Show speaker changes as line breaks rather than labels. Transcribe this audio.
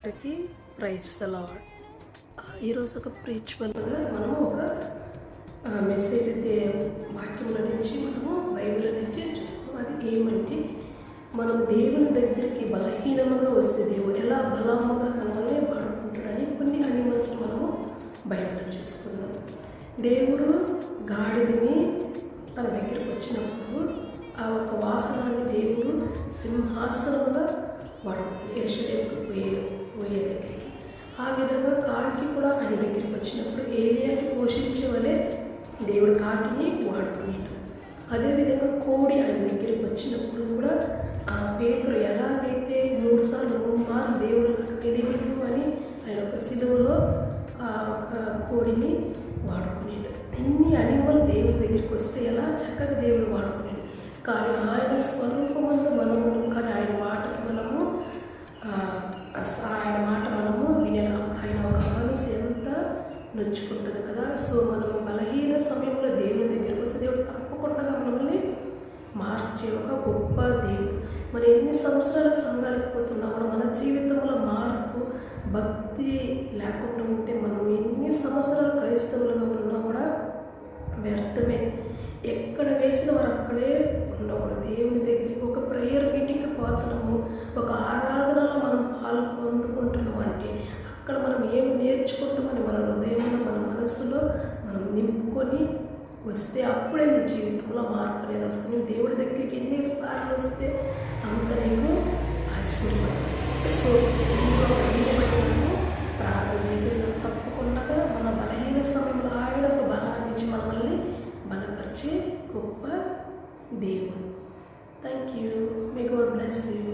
అందరికీ praise the lord. ఈరోజు ఒక ప్రీచువల్గా మనము ఒక మెసేజ్ వాక్యంలో నుంచి మనము బైబిల్ నుంచి చూసుకోవాలి. అది ఏమంటే, మనం దేవుని దగ్గరికి బలహీనముగా వస్తే దేవుడు ఎలా బలముగా మనల్ని వాడుకుంటాడని కొన్ని అనిమల్స్ మనము బైబిల్లో చూసుకుందాం. దేవుడు గాడిదని తన దగ్గరకు వచ్చినప్పుడు ఆ ఒక వాహనాన్ని దేవుడు సింహాసనంగా వాడుకుంటాడు యెరూషలేముకు పోయే దగ్గరికి. ఆ విధంగా కాకి కూడా ఆయన దగ్గరికి వచ్చినప్పుడు ఏలియాని పోషించే వలె దేవుడు కాకిని వాడుకునేడు. అదేవిధంగా కోడి ఆయన దగ్గరికి వచ్చినప్పుడు కూడా ఆ పేతురు ఎలాగైతే 3 మార్లు దేవుడు నాకు తెలియదు అని ఆయన ఒక సిలువలో ఆ ఒక కోడిని వాడుకునేడు. ఇన్ని అనిమల్ దేవుడి దగ్గరికి వస్తే ఎలా చక్కగా దేవుడు వాడుకునేడు. కానీ ఆయన స్వరూపమందు మనము, కానీ ఆయన మాటకి మనము వినప్పుడు ఆయన ఒక మనసు ఎంత నొచ్చుకుంటుంది కదా. సో మనము బలహీన సమయంలో దేవుని దగ్గరికి వస్తే దేవుడు తప్పకుండా మనల్ని మార్చే ఒక గొప్ప దేవుడు. మనం ఎన్ని సంవత్సరాల సంఘాలకు పోతున్నా కూడా మన జీవితంలో మార్పు భక్తి లేకుండా ఉంటే మనం ఎన్ని సంవత్సరాలు క్రైస్తవులుగా ఉన్నా కూడా వ్యర్థమే. ఎక్కడ వేసిన వారు అక్కడే ఉండకూడదు. దేవుని దగ్గరికి ఒక ప్రేయర్ మీటింగ్కి పోతున్నాము, ఒక ఆరాధనలో మనం పాలు పొందుకుంటున్నాము అంటే అక్కడ మనం ఏం నేర్చుకుంటామని మన హృదయంలో మన మనస్సులో మనం నింపుకొని వస్తే అప్పుడే నీ జీవితంలో మార్పు అనేది వస్తుంది. నువ్వు దేవుడి దగ్గరికి ఎన్నిసార్లు వస్తే అంత నీకు ఆశీర్వాదం. సో మనము ప్రార్థన చేసేది తప్పకుండా మన బలహీన సమయంలో ఆయన ఒక బలాన్ని ఇచ్చి మనల్ని బలపరిచే గొప్ప దేవుడు. Thank you. May God bless you.